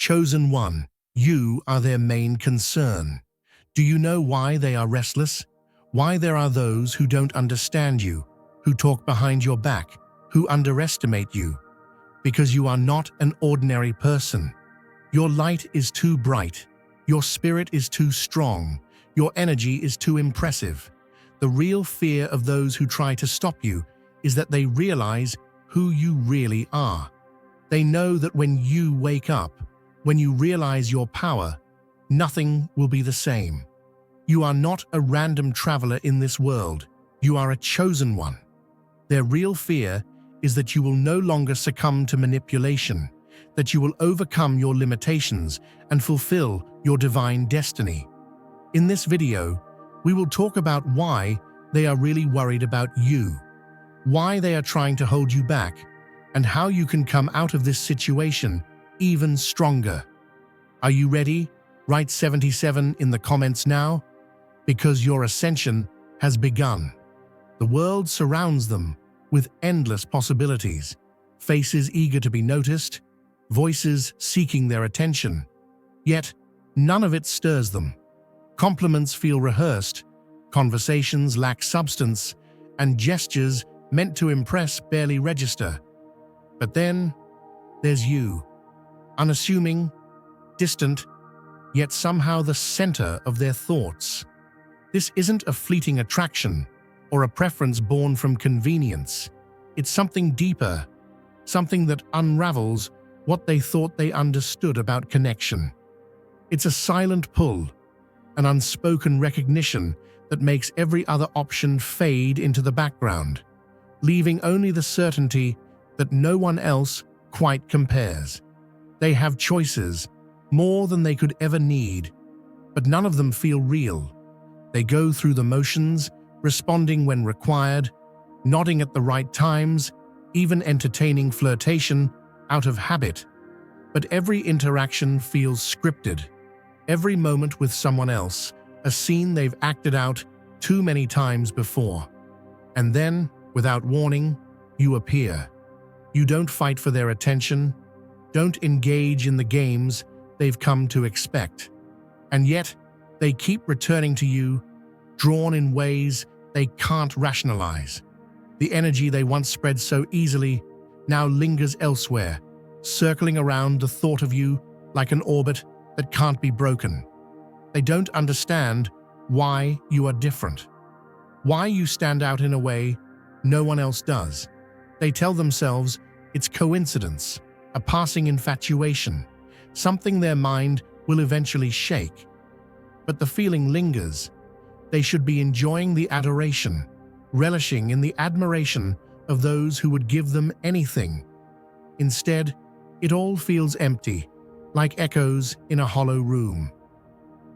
Chosen one, you are their main concern. Do you know why they are restless? Why there are those who don't understand you, who talk behind your back, who underestimate you? Because you are not an ordinary person. Your light is too bright. Your spirit is too strong. Your energy is too impressive. The real fear of those who try to stop you is that they realize who you really are. They know that when you wake up, when you realize your power, nothing will be the same. You are not a random traveler in this world. You are a chosen one. Their real fear is that you will no longer succumb to manipulation, that you will overcome your limitations and fulfill your divine destiny. In this video, we will talk about why they are really worried about you, why they are trying to hold you back, and how you can come out of this situation even stronger. Are you ready? Write 77 in the comments now, because your ascension has begun. The world surrounds them with endless possibilities, faces eager to be noticed, voices seeking their attention. Yet, none of it stirs them. Compliments feel rehearsed, conversations lack substance, and gestures meant to impress barely register. But then, there's you, unassuming, distant, yet somehow the center of their thoughts. This isn't a fleeting attraction or a preference born from convenience. It's something deeper, something that unravels what they thought they understood about connection. It's a silent pull, an unspoken recognition that makes every other option fade into the background, leaving only the certainty that no one else quite compares. They have choices, more than they could ever need, but none of them feel real. They go through the motions, responding when required, nodding at the right times, even entertaining flirtation out of habit. But every interaction feels scripted. Every moment with someone else, a scene they've acted out too many times before. And then, without warning, you appear. You don't fight for their attention, don't engage in the games they've come to expect. And yet, they keep returning to you, drawn in ways they can't rationalize. The energy they once spread so easily now lingers elsewhere, circling around the thought of you like an orbit that can't be broken. They don't understand why you are different, why you stand out in a way no one else does. They tell themselves it's coincidence, a passing infatuation, something their mind will eventually shake. But the feeling lingers. They should be enjoying the adoration, relishing in the admiration of those who would give them anything. Instead, it all feels empty, like echoes in a hollow room.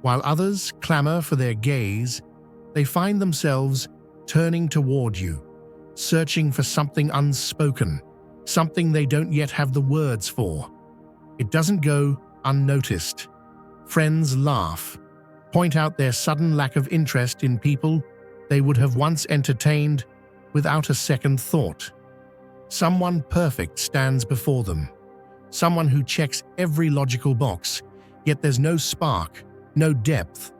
While others clamor for their gaze, they find themselves turning toward you, searching for something unspoken, something they don't yet have the words for. It doesn't go unnoticed. Friends laugh, point out their sudden lack of interest in people they would have once entertained without a second thought. Someone perfect stands before them, someone who checks every logical box, yet there's no spark, no depth.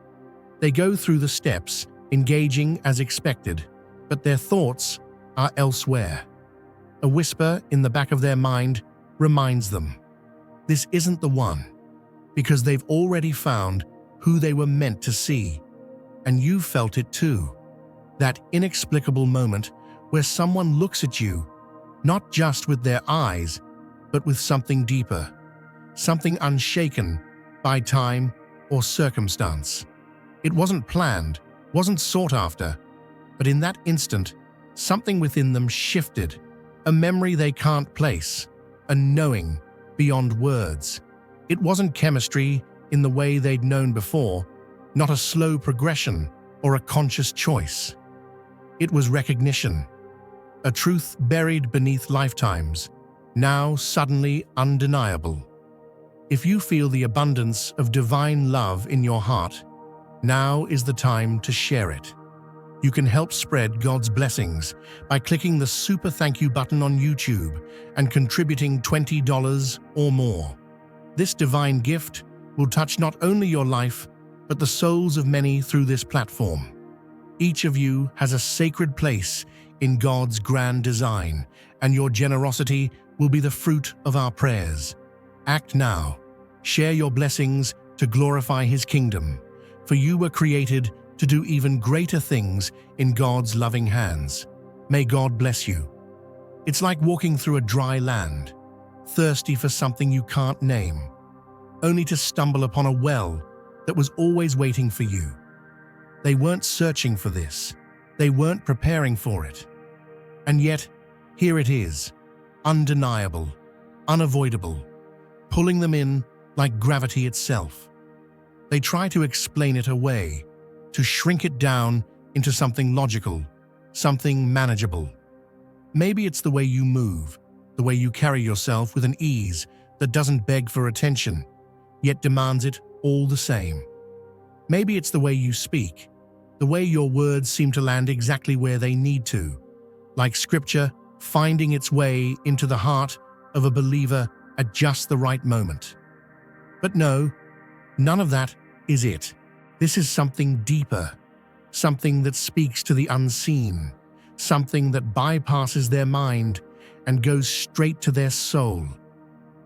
They go through the steps, engaging as expected, but their thoughts are elsewhere. A whisper in the back of their mind reminds them, this isn't the one, because they've already found who they were meant to see. And you felt it too. That inexplicable moment where someone looks at you, not just with their eyes, but with something deeper, something unshaken by time or circumstance. It wasn't planned, wasn't sought after, but in that instant, something within them shifted, a memory they can't place, a knowing beyond words. It wasn't chemistry in the way they'd known before, not a slow progression or a conscious choice. It was recognition, a truth buried beneath lifetimes, now suddenly undeniable. If you feel the abundance of divine love in your heart, now is the time to share it. You can help spread God's blessings by clicking the super thank you button on YouTube and contributing $20 or more. This divine gift will touch not only your life, but the souls of many through this platform. Each of you has a sacred place in God's grand design, and your generosity will be the fruit of our prayers. Act now. Share your blessings to glorify His kingdom, for you were created to do even greater things in God's loving hands. May God bless you. It's like walking through a dry land, thirsty for something you can't name, only to stumble upon a well that was always waiting for you. They weren't searching for this. They weren't preparing for it. And yet, here it is, undeniable, unavoidable, pulling them in like gravity itself. They try to explain it away, to shrink it down into something logical, something manageable. Maybe it's the way you move, the way you carry yourself with an ease that doesn't beg for attention, yet demands it all the same. Maybe it's the way you speak, the way your words seem to land exactly where they need to, like scripture finding its way into the heart of a believer at just the right moment. But no, none of that is it. This is something deeper, something that speaks to the unseen, something that bypasses their mind and goes straight to their soul.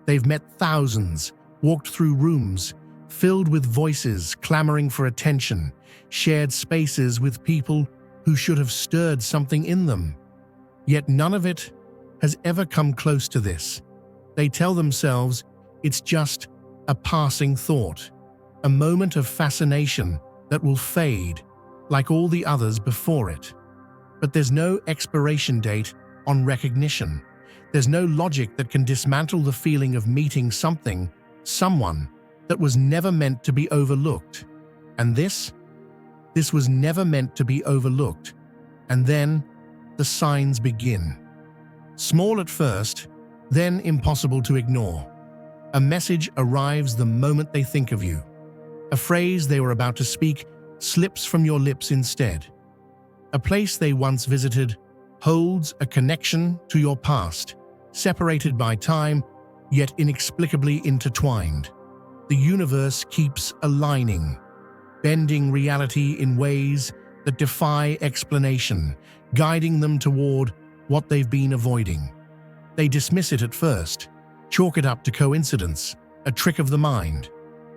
They've met thousands, walked through rooms filled with voices clamoring for attention, shared spaces with people who should have stirred something in them. Yet none of it has ever come close to this. They tell themselves it's just a passing thought, a moment of fascination that will fade like all the others before it. But there's no expiration date on recognition. There's no logic that can dismantle the feeling of meeting something, someone, that was never meant to be overlooked. And this was never meant to be overlooked. And then the signs begin. Small at first, then impossible to ignore. A message arrives the moment they think of you. A phrase they were about to speak slips from your lips instead. A place they once visited holds a connection to your past, separated by time, yet inexplicably intertwined. The universe keeps aligning, bending reality in ways that defy explanation, guiding them toward what they've been avoiding. They dismiss it at first, chalk it up to coincidence, a trick of the mind.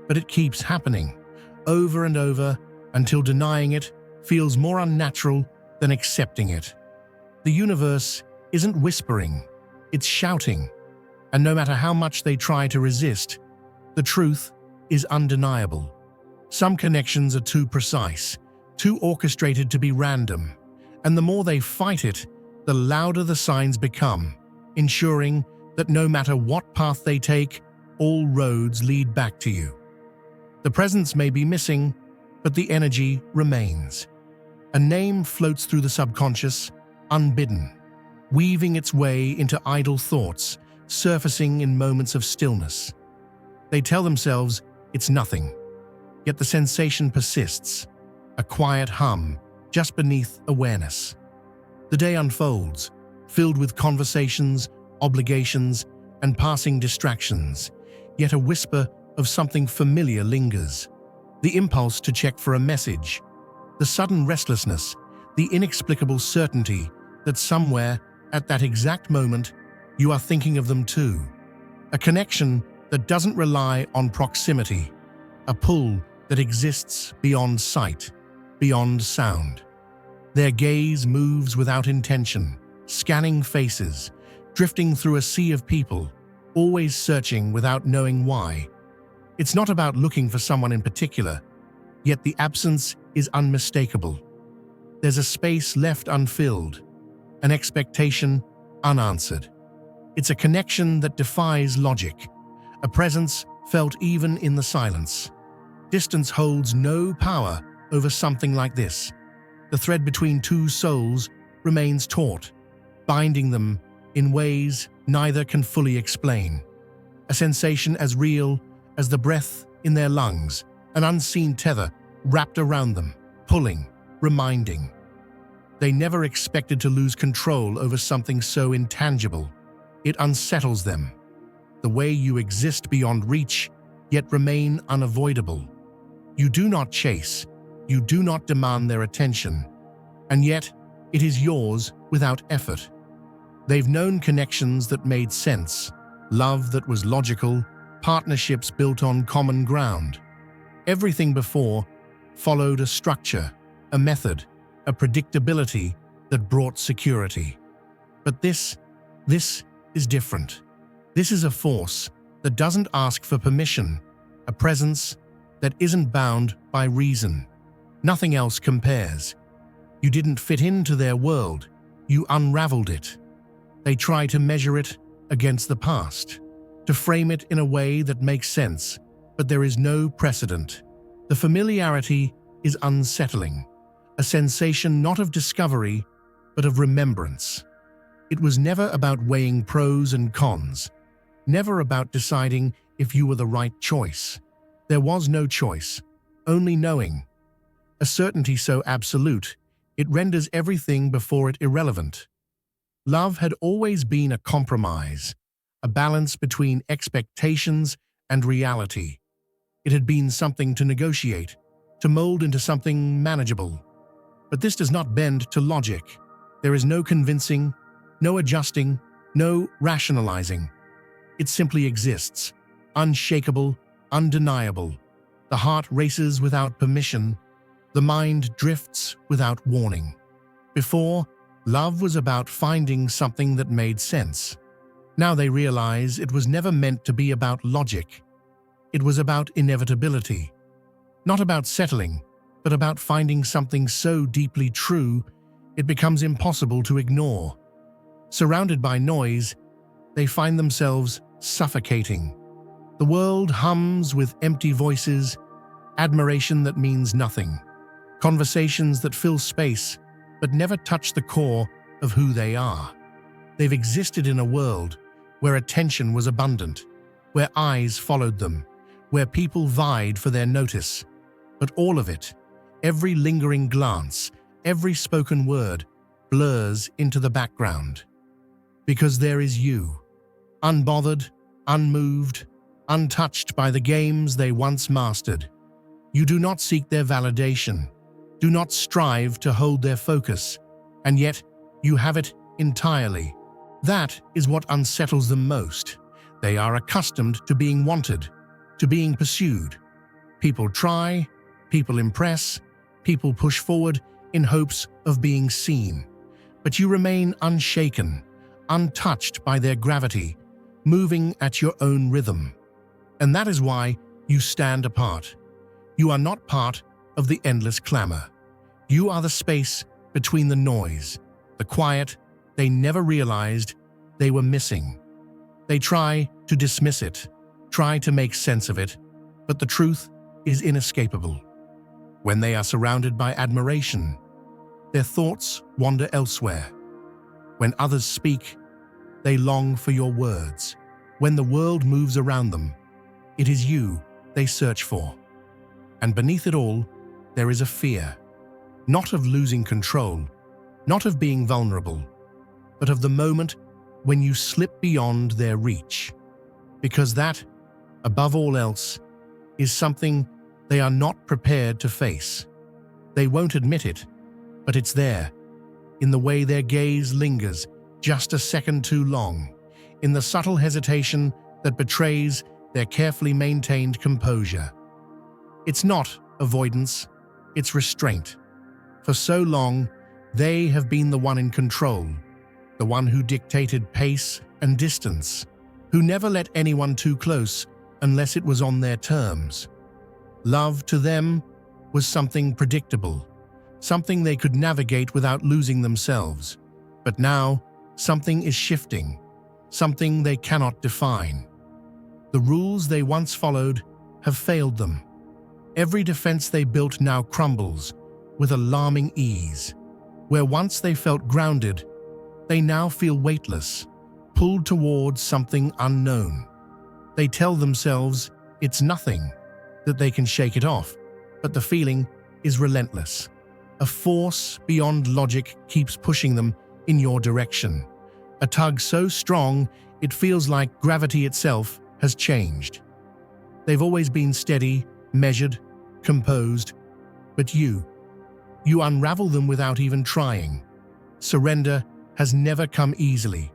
But it keeps happening, over and over, until denying it feels more unnatural than accepting it. The universe isn't whispering, it's shouting. And no matter how much they try to resist, the truth is undeniable. Some connections are too precise, too orchestrated to be random, and the more they fight it, the louder the signs become, ensuring that no matter what path they take, all roads lead back to you. The presence may be missing, but the energy remains. A name floats through the subconscious, unbidden, weaving its way into idle thoughts, surfacing in moments of stillness. They tell themselves it's nothing, yet the sensation persists, a quiet hum just beneath awareness. The day unfolds, filled with conversations, obligations, and passing distractions, yet a whisper of something familiar lingers. The impulse to check for a message, the sudden restlessness, the inexplicable certainty that somewhere, at that exact moment, you are thinking of them too. A connection that doesn't rely on proximity, a pull that exists beyond sight, beyond sound. Their gaze moves without intention, scanning faces, drifting through a sea of people, always searching without knowing why. It's not about looking for someone in particular, yet the absence is unmistakable. There's a space left unfilled, an expectation unanswered. It's a connection that defies logic, a presence felt even in the silence. Distance holds no power over something like this. The thread between two souls remains taut, binding them in ways neither can fully explain. A sensation as real as the breath in their lungs, an unseen tether wrapped around them, pulling, reminding. They never expected to lose control over something so intangible. It unsettles them. the way you exist beyond reach, yet remain unavoidable. You do not chase, you do not demand their attention, and yet it is yours without effort. They've known connections that made sense, love that was logical, partnerships built on common ground. Everything before followed a structure, a method, a predictability that brought security. But this is different. This is a force that doesn't ask for permission, a presence that isn't bound by reason. Nothing else compares. You didn't fit into their world, you unraveled it. They try to measure it against the past, to frame it in a way that makes sense, but there is no precedent. The familiarity is unsettling, a sensation not of discovery, but of remembrance. It was never about weighing pros and cons, never about deciding if you were the right choice. There was no choice, only knowing. A certainty so absolute, it renders everything before it irrelevant. Love had always been a compromise, a balance between expectations and reality. It had been something to negotiate, to mold into something manageable. But this does not bend to logic. There is no convincing, no adjusting, no rationalizing. It simply exists, unshakable, undeniable. The heart races without permission. The mind drifts without warning. Before, love was about finding something that made sense. Now they realize it was never meant to be about logic. It was about inevitability. Not about settling, but about finding something so deeply true it becomes impossible to ignore. Surrounded by noise, they find themselves suffocating. The world hums with empty voices, admiration that means nothing, conversations that fill space but never touch the core of who they are. They've existed in a world where attention was abundant, where eyes followed them, where people vied for their notice. But all of it, every lingering glance, every spoken word, blurs into the background. Because there is you, unbothered, unmoved, untouched by the games they once mastered. You do not seek their validation, do not strive to hold their focus, and yet you have it entirely. That is what unsettles them most. They are accustomed to being wanted, to being pursued. People try, people impress, people push forward in hopes of being seen. But you remain unshaken, untouched by their gravity, moving at your own rhythm. And that is why you stand apart. You are not part of the endless clamor. You are the space between the noise, the quiet they never realized they were missing. They try to dismiss it, try to make sense of it, but the truth is inescapable. When they are surrounded by admiration, their thoughts wander elsewhere. When others speak, they long for your words. When the world moves around them, it is you they search for. And beneath it all, there is a fear, not of losing control, not of being vulnerable, but of the moment when you slip beyond their reach. Because that, above all else, is something they are not prepared to face. They won't admit it, but it's there, in the way their gaze lingers just a second too long, in the subtle hesitation that betrays their carefully maintained composure. It's not avoidance, it's restraint. For so long, they have been the one in control, the one who dictated pace and distance, who never let anyone too close unless it was on their terms. Love to them was something predictable, something they could navigate without losing themselves. But now, something is shifting, something they cannot define. The rules they once followed have failed them. Every defense they built now crumbles with alarming ease. Where once they felt grounded, they now feel weightless, pulled towards something unknown. They tell themselves it's nothing, that they can shake it off, but the feeling is relentless. A force beyond logic keeps pushing them in your direction. A tug so strong It feels like gravity itself has changed. They've always been steady, measured, composed, but you unravel them without even trying. Surrender has never come easily.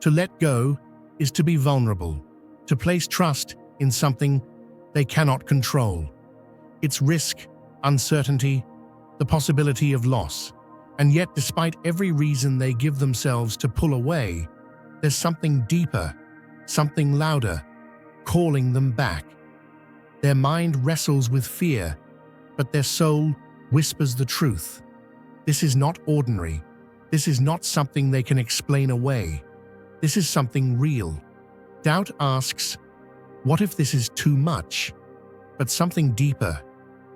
To let go is to be vulnerable, to place trust in something they cannot control. It's risk, uncertainty, the possibility of loss. And yet, despite every reason they give themselves to pull away, there's something deeper, something louder, calling them back. Their mind wrestles with fear, but their soul whispers the truth. This is not ordinary. This is not something they can explain away. This is something real. Doubt asks, what if this is too much? But something deeper,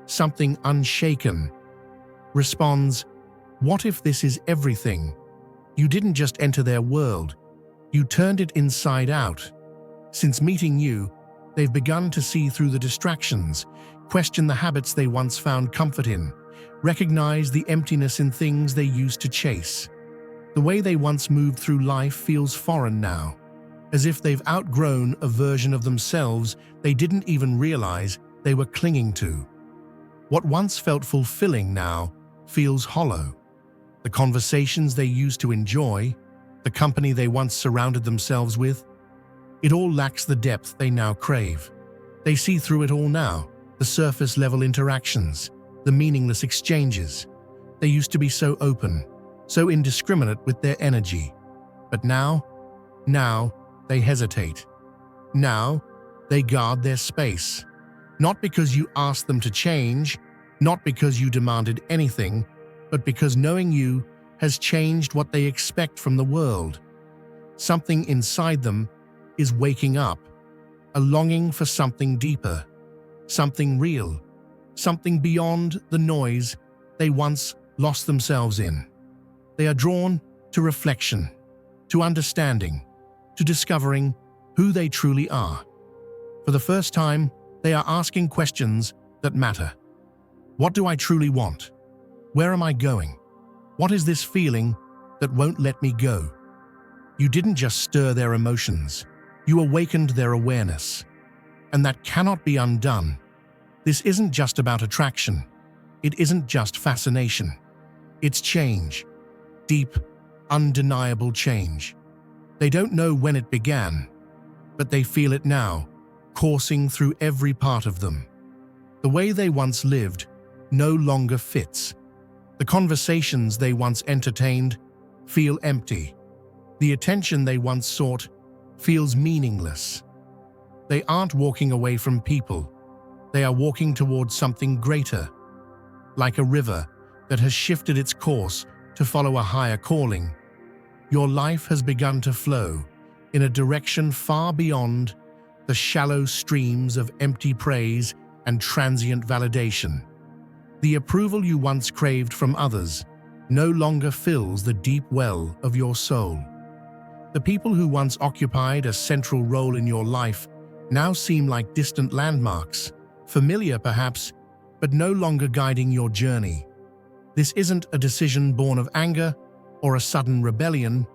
something unshaken, responds, what if this is everything? You didn't just enter their world, you turned it inside out. Since meeting you, they've begun to see through the distractions, question the habits they once found comfort in, recognize the emptiness in things they used to chase. The way they once moved through life feels foreign now, as if they've outgrown a version of themselves they didn't even realize they were clinging to. What once felt fulfilling now feels hollow. The conversations they used to enjoy, the company they once surrounded themselves with, it all lacks the depth they now crave. They see through it all now, the surface-level interactions, the meaningless exchanges. They used to be so open, so indiscriminate with their energy. But now they hesitate. Now they guard their space. Not because you asked them to change, not because you demanded anything, but because knowing you has changed what they expect from the world. Something inside them is waking up, a longing for something deeper, something real, something beyond the noise they once lost themselves in. They are drawn to reflection, to understanding, to discovering who they truly are. For the first time, they are asking questions that matter. What do I truly want? Where am I going? What is this feeling that won't let me go? You didn't just stir their emotions, you awakened their awareness. And that cannot be undone. This isn't just about attraction. It isn't just fascination. It's change. Deep, undeniable change. They don't know when it began, but they feel it now, coursing through every part of them. The way they once lived no longer fits. The conversations they once entertained feel empty. The attention they once sought feels meaningless. They aren't walking away from people. They are walking towards something greater, like a river that has shifted its course to follow a higher calling. Your life has begun to flow in a direction far beyond the shallow streams of empty praise and transient validation. The approval you once craved from others no longer fills the deep well of your soul. The people who once occupied a central role in your life now seem like distant landmarks, familiar perhaps, but no longer guiding your journey. This isn't a decision born of anger or a sudden rebellion.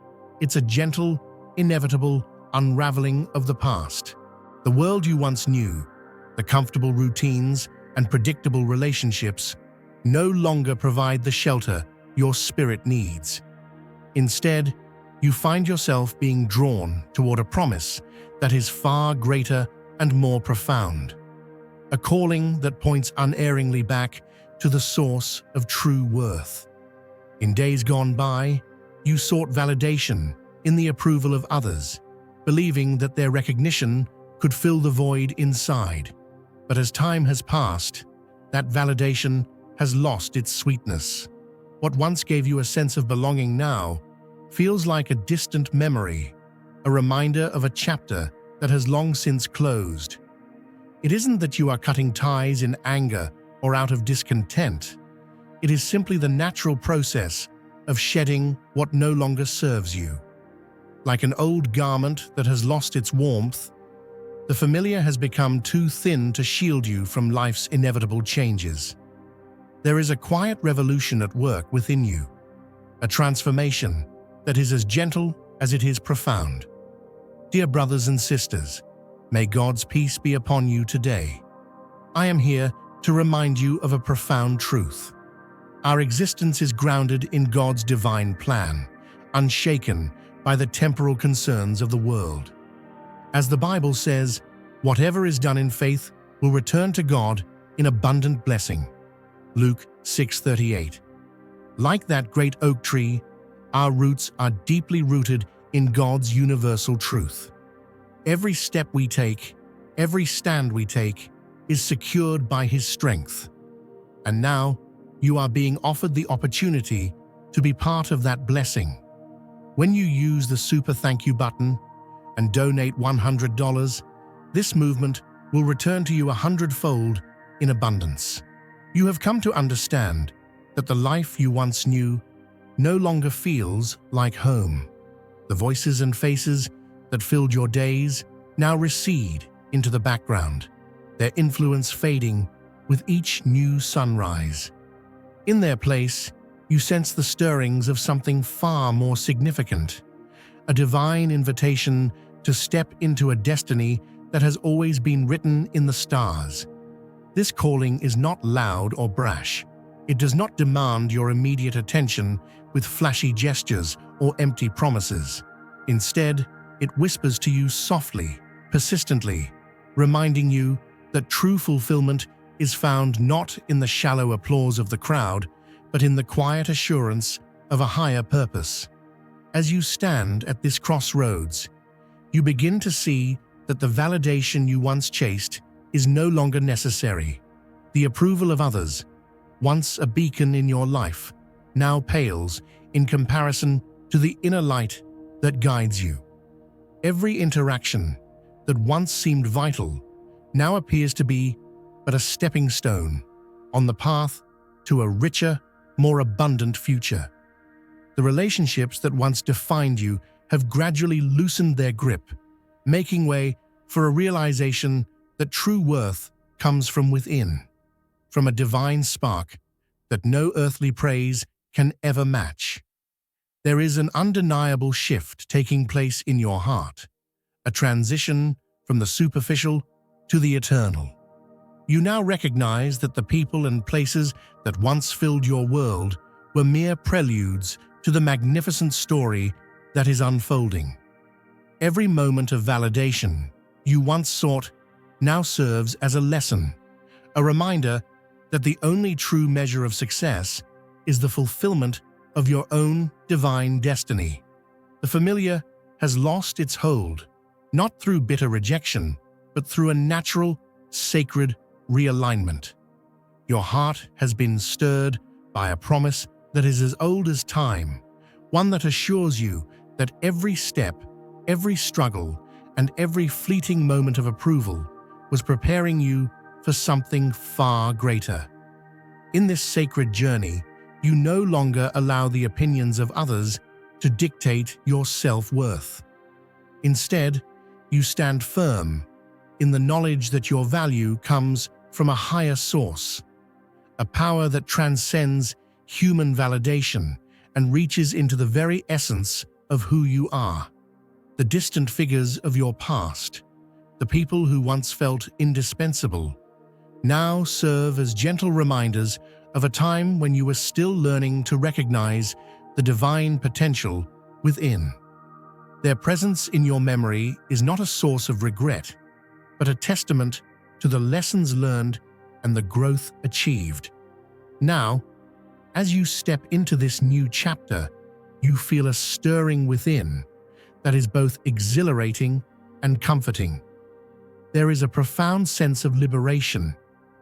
It's a gentle, inevitable unraveling of the past. The world you once knew, the comfortable routines and predictable relationships, no longer provide the shelter your spirit needs. Instead, you find yourself being drawn toward a promise that is far greater and more profound. A calling that points unerringly back to the source of true worth. In days gone by, you sought validation in the approval of others, believing that their recognition could fill the void inside. But as time has passed, that validation has lost its sweetness. What once gave you a sense of belonging now feels like a distant memory, a reminder of a chapter that has long since closed. It isn't that you are cutting ties in anger or out of discontent. It is simply the natural process of shedding what no longer serves you. Like an old garment that has lost its warmth, the familiar has become too thin to shield you from life's inevitable changes. There is a quiet revolution at work within you, a transformation that is as gentle as it is profound. Dear brothers and sisters, may God's peace be upon you today. I am here to remind you of a profound truth. Our existence is grounded in God's divine plan, unshaken by the temporal concerns of the world. As the Bible says, whatever is done in faith will return to God in abundant blessing. Luke 6:38. Like that great oak tree, our roots are deeply rooted in God's universal truth. Every step we take, every stand we take, is secured by His strength. And now, you are being offered the opportunity to be part of that blessing. When you use the super thank you button and donate $100, this movement will return to you 100-fold in abundance. You have come to understand that the life you once knew no longer feels like home. The voices and faces that filled your days now recede into the background, their influence fading with each new sunrise. In their place, you sense the stirrings of something far more significant, a divine invitation to step into a destiny that has always been written in the stars. This calling is not loud or brash. It does not demand your immediate attention with flashy gestures or empty promises. Instead, it whispers to you softly, persistently, reminding you that true fulfillment is found not in the shallow applause of the crowd, but in the quiet assurance of a higher purpose. As you stand at this crossroads, you begin to see that the validation you once chased is no longer necessary. The approval of others, once a beacon in your life, now pales in comparison to the inner light that guides you. Every interaction that once seemed vital now appears to be but a stepping stone on the path to a richer, more abundant future. The relationships that once defined you have gradually loosened their grip, making way for a realization that true worth comes from within, from a divine spark that no earthly praise can ever match. There is an undeniable shift taking place in your heart, a transition from the superficial to the eternal. You now recognize that the people and places that once filled your world were mere preludes to the magnificent story that is unfolding. Every moment of validation you once sought now serves as a lesson, a reminder that the only true measure of success is the fulfillment of your own divine destiny. The familiar has lost its hold, not through bitter rejection, but through a natural, sacred realignment. Your heart has been stirred by a promise that is as old as time, one that assures you that every step, every struggle, and every fleeting moment of approval was preparing you for something far greater. In this sacred journey, you no longer allow the opinions of others to dictate your self-worth. Instead, you stand firm in the knowledge that your value comes from a higher source, a power that transcends human validation and reaches into the very essence of who you are. The distant figures of your past, the people who once felt indispensable, now serve as gentle reminders of a time when you were still learning to recognize the divine potential within. Their presence in your memory is not a source of regret, but a testament to the lessons learned and the growth achieved. Now, as you step into this new chapter, you feel a stirring within that is both exhilarating and comforting. There is a profound sense of liberation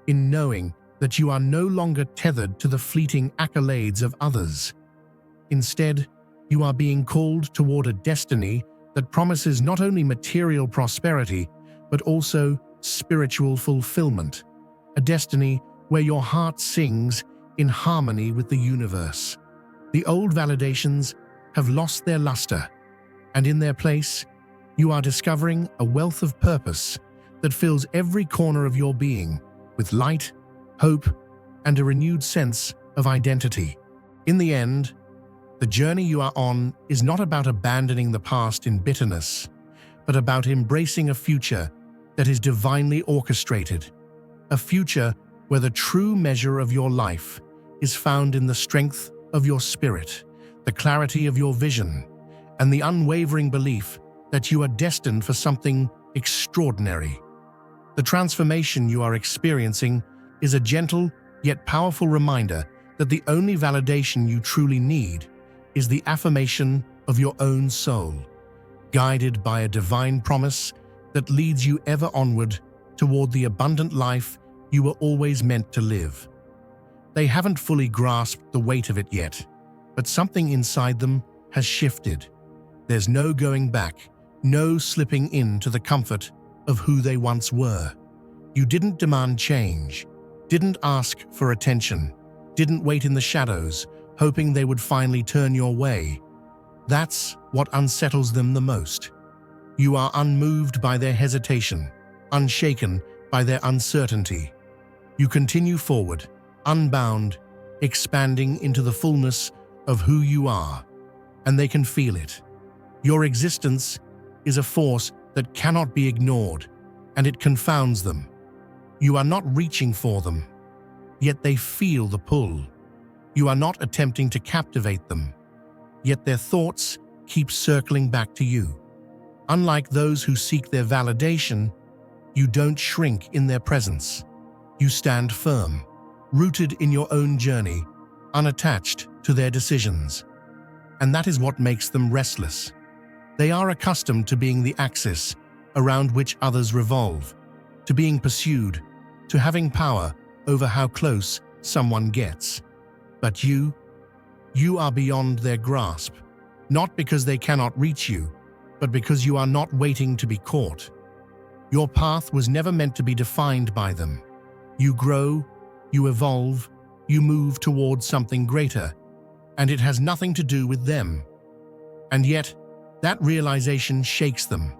in knowing that you are no longer tethered to the fleeting accolades of others. Instead, you are being called toward a destiny that promises not only material prosperity, but also spiritual fulfillment, a destiny where your heart sings in harmony with the universe. The old validations have lost their luster, and in their place, you are discovering a wealth of purpose that fills every corner of your being with light, hope, and a renewed sense of identity. In the end, the journey you are on is not about abandoning the past in bitterness, but about embracing a future that is divinely orchestrated, a future where the true measure of your life is found in the strength of your spirit, the clarity of your vision, and the unwavering belief that you are destined for something extraordinary. The transformation you are experiencing is a gentle yet powerful reminder that the only validation you truly need is the affirmation of your own soul, guided by a divine promise that leads you ever onward toward the abundant life you were always meant to live. They haven't fully grasped the weight of it yet, but something inside them has shifted. There's no going back, no slipping into the comfort of who they once were. You didn't demand change, didn't ask for attention, didn't wait in the shadows, hoping they would finally turn your way. That's what unsettles them the most. You are unmoved by their hesitation, unshaken by their uncertainty. You continue forward, unbound, expanding into the fullness of who you are, and they can feel it. Your existence is a force that cannot be ignored, and it confounds them. You are not reaching for them, yet they feel the pull. You are not attempting to captivate them, yet their thoughts keep circling back to you. Unlike those who seek their validation, you don't shrink in their presence. You stand firm, rooted in your own journey, unattached to their decisions. And that is what makes them restless. They are accustomed to being the axis around which others revolve, to being pursued, to having power over how close someone gets. But you are beyond their grasp, not because they cannot reach you, but because you are not waiting to be caught. Your path was never meant to be defined by them. You grow, you evolve, you move towards something greater, and it has nothing to do with them. And yet, that realization shakes them.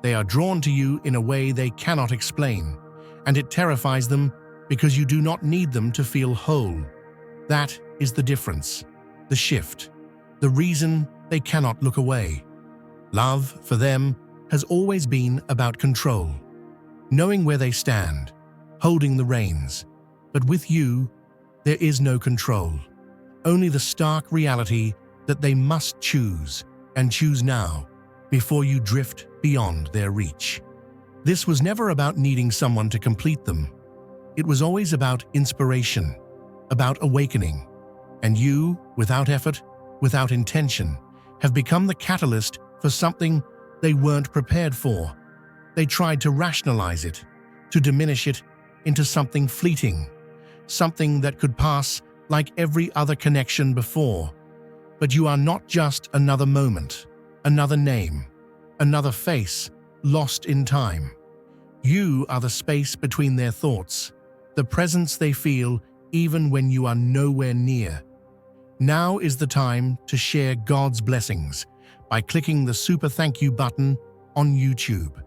They are drawn to you in a way they cannot explain, and it terrifies them because you do not need them to feel whole. That is the difference, the shift, the reason they cannot look away. Love, for them, has always been about control, knowing where they stand, holding the reins. But with you, there is no control, only the stark reality that they must choose, and choose now, before you drift beyond their reach. This was never about needing someone to complete them. It was always about inspiration, about awakening. And you, without effort, without intention, have become the catalyst for something they weren't prepared for. They tried to rationalize it, to diminish it into something fleeting, something that could pass like every other connection before. But you are not just another moment, another name, another face lost in time. You are the space between their thoughts, the presence they feel even when you are nowhere near. Now is the time to share God's blessings by clicking the super thank you button on YouTube.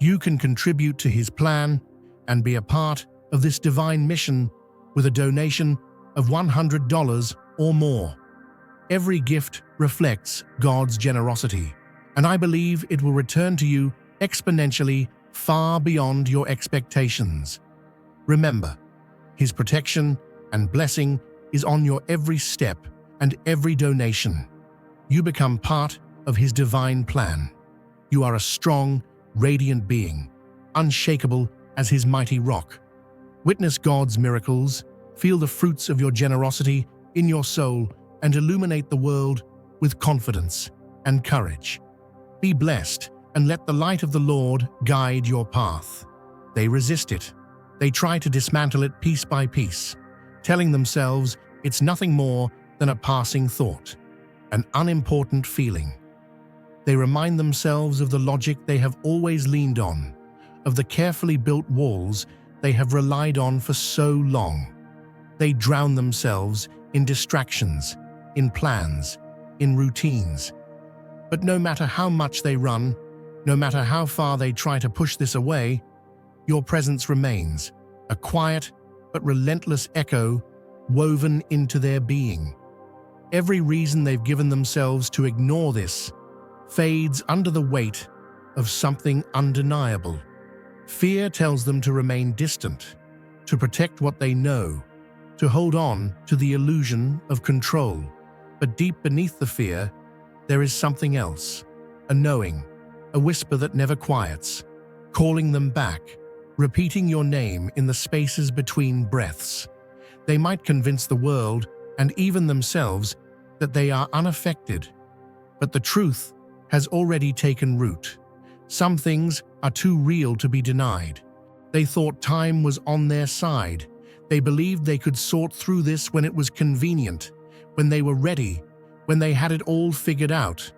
You can contribute to His plan and be a part of this divine mission with a donation of $100 or more. Every gift reflects God's generosity, and I believe it will return to you exponentially far beyond your expectations. Remember, His protection and blessing is on your every step and every donation. You become part of His divine plan. You are a strong, radiant being, unshakable as His mighty rock. Witness God's miracles, feel the fruits of your generosity in your soul, and illuminate the world with confidence and courage. Be blessed and let the light of the Lord guide your path. They resist it. They try to dismantle it piece by piece, telling themselves it's nothing more than a passing thought, an unimportant feeling. They remind themselves of the logic they have always leaned on, of the carefully built walls they have relied on for so long. They drown themselves in distractions, in plans, in routines. But no matter how much they run, no matter how far they try to push this away, your presence remains, a quiet but relentless echo woven into their being. Every reason they've given themselves to ignore this fades under the weight of something undeniable. Fear tells them to remain distant, to protect what they know, to hold on to the illusion of control. But deep beneath the fear, there is something else, a knowing, a whisper that never quiets, calling them back, repeating your name in the spaces between breaths. They might convince the world, and even themselves, that they are unaffected. But the truth has already taken root. Some things are too real to be denied. They thought time was on their side. They believed they could sort through this when it was convenient, when they were ready, when they had it all figured out.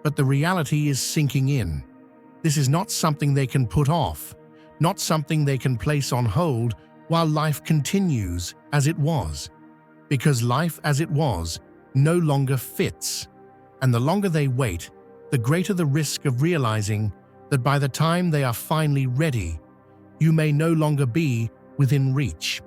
But the reality is sinking in. This is not something they can put off, not something they can place on hold while life continues as it was. Because life as it was no longer fits. And the longer they wait, the greater the risk of realizing that by the time they are finally ready, you may no longer be within reach.